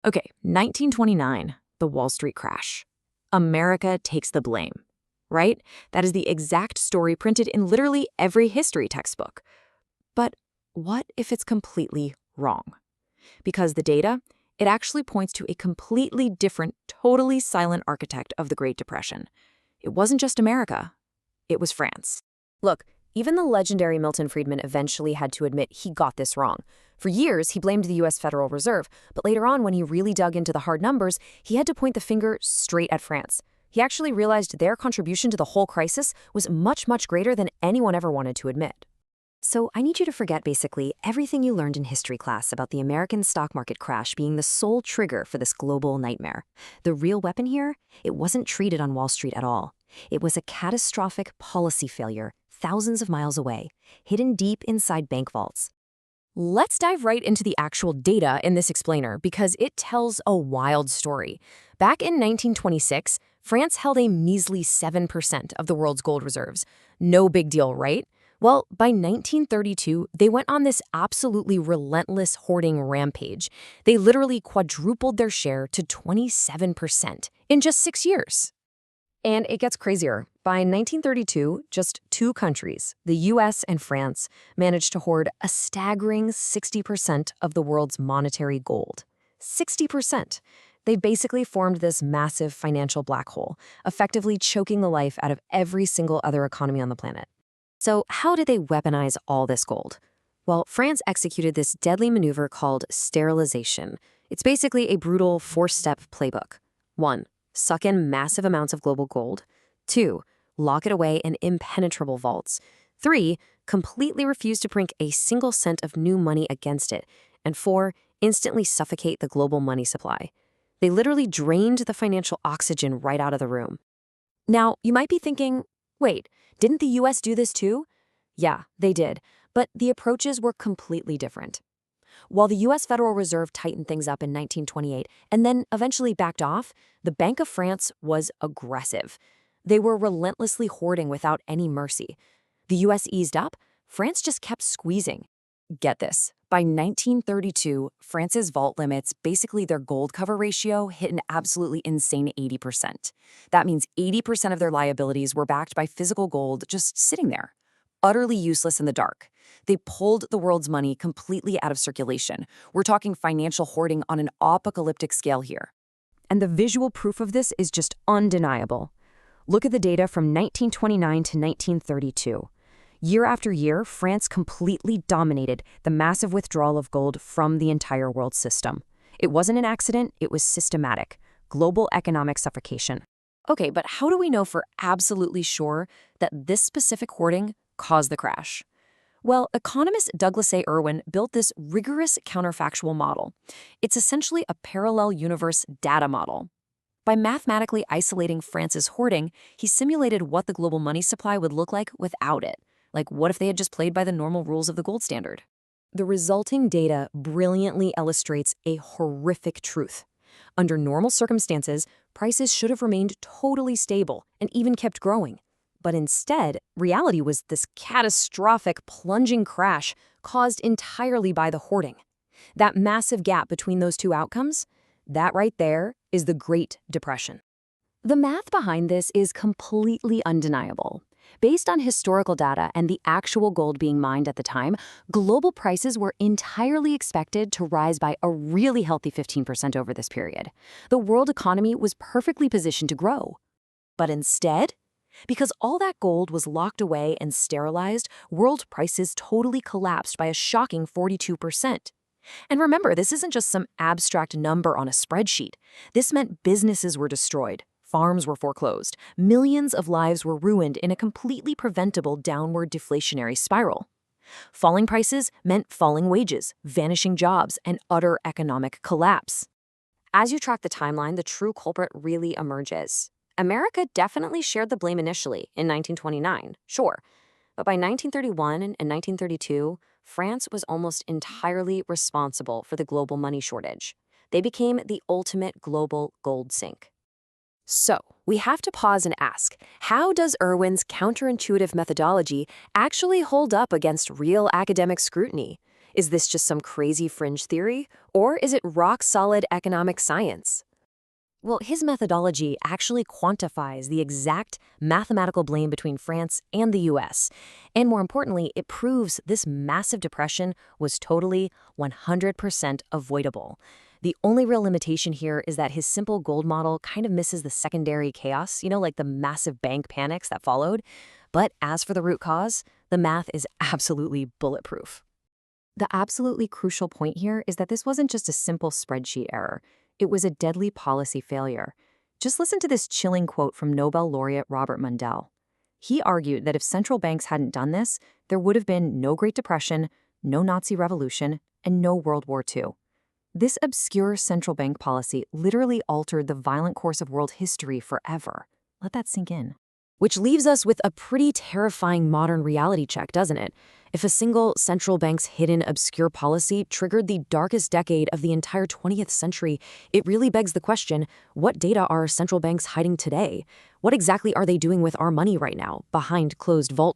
Okay, 1929, the Wall Street crash. America takes the blame, right? That is the exact story printed in literally every history textbook. But what if it's completely wrong? Because the data, it actually points to a completely different, totally silent architect of the Great Depression. It wasn't just America, it was France. Look, even the legendary Milton Friedman eventually had to admit he got this wrong. For years, he blamed the US Federal Reserve, but later on, when he really dug into the hard numbers, he had to point the finger straight at France. He actually realized their contribution to the whole crisis was much, much greater than anyone ever wanted to admit. So I need you to forget basically everything you learned in history class about the American stock market crash being the sole trigger for this global nightmare. The real weapon here, it wasn't treated on Wall Street at all. It was a catastrophic policy failure thousands of miles away, hidden deep inside bank vaults. Let's dive right into the actual data in this explainer because it tells a wild story. Back in 1926, France held a measly 7% of the world's gold reserves. No big deal, right? Well, by 1932, they went on this absolutely relentless hoarding rampage. They literally quadrupled their share to 27% in just 6 years. And it gets crazier. By 1932, just two countries, the US and France, managed to hoard a staggering 60% of the world's monetary gold. 60%. They basically formed this massive financial black hole, effectively choking the life out of every single other economy on the planet. So how did they weaponize all this gold? Well, France executed this deadly maneuver called sterilization. It's basically a brutal four-step playbook. 1. Suck in massive amounts of global gold. 2. Lock it away in impenetrable vaults. 3. Completely refuse to print a single cent of new money against it. And 4. Instantly suffocate the global money supply. They literally drained the financial oxygen right out of the room. Now, you might be thinking, wait, didn't the US do this too? Yeah, they did, but the approaches were completely different. While the US Federal Reserve tightened things up in 1928 and then eventually backed off, the Bank of France was aggressive. They were relentlessly hoarding without any mercy. The US eased up, France just kept squeezing. Get this, by 1932, France's vault limits, basically their gold cover ratio, hit an absolutely insane 80%. That means 80% of their liabilities were backed by physical gold just sitting there, utterly useless in the dark. They pulled the world's money completely out of circulation. We're talking financial hoarding on an apocalyptic scale here. And the visual proof of this is just undeniable. Look at the data from 1929 to 1932. Year after year, France completely dominated the massive withdrawal of gold from the entire world system. It wasn't an accident, it was systematic. Global economic suffocation. Okay, but how do we know for absolutely sure that this specific hoarding caused the crash? Well, economist Douglas A. Irwin built this rigorous counterfactual model. It's essentially a parallel universe data model. By mathematically isolating France's hoarding, he simulated what the global money supply would look like without it. Like, what if they had just played by the normal rules of the gold standard? The resulting data brilliantly illustrates a horrific truth. Under normal circumstances, prices should have remained totally stable and even kept growing. But instead, reality was this catastrophic plunging crash caused entirely by the hoarding. That massive gap between those two outcomes, that right there is the Great Depression. The math behind this is completely undeniable. Based on historical data and the actual gold being mined at the time, global prices were entirely expected to rise by a really healthy 15% over this period. The world economy was perfectly positioned to grow. But instead, because all that gold was locked away and sterilized, world prices totally collapsed by a shocking 42%. And remember, this isn't just some abstract number on a spreadsheet. This meant businesses were destroyed. Farms were foreclosed. Millions of lives were ruined in a completely preventable downward deflationary spiral. Falling prices meant falling wages, vanishing jobs, and utter economic collapse. As you track the timeline, the true culprit really emerges. America definitely shared the blame initially in 1929, sure. But by 1931 and 1932, France was almost entirely responsible for the global money shortage. They became the ultimate global gold sink. So, we have to pause and ask, how does Irwin's counterintuitive methodology actually hold up against real academic scrutiny? Is this just some crazy fringe theory? Or is it rock-solid economic science? Well, his methodology actually quantifies the exact mathematical blame between France and the US. And more importantly, it proves this massive depression was totally 100% avoidable. The only real limitation here is that his simple gold model kind of misses the secondary chaos, like the massive bank panics that followed. But as for the root cause, the math is absolutely bulletproof. The absolutely crucial point here is that this wasn't just a simple spreadsheet error. It was a deadly policy failure. Just listen to this chilling quote from Nobel laureate Robert Mundell. He argued that if central banks hadn't done this, there would have been no Great Depression, no Nazi Revolution, and no World War II. This obscure central bank policy literally altered the violent course of world history forever. Let that sink in. Which leaves us with a pretty terrifying modern reality check, doesn't it? If a single central bank's hidden obscure policy triggered the darkest decade of the entire 20th century, it really begs the question, what data are central banks hiding today? What exactly are they doing with our money right now, behind closed vault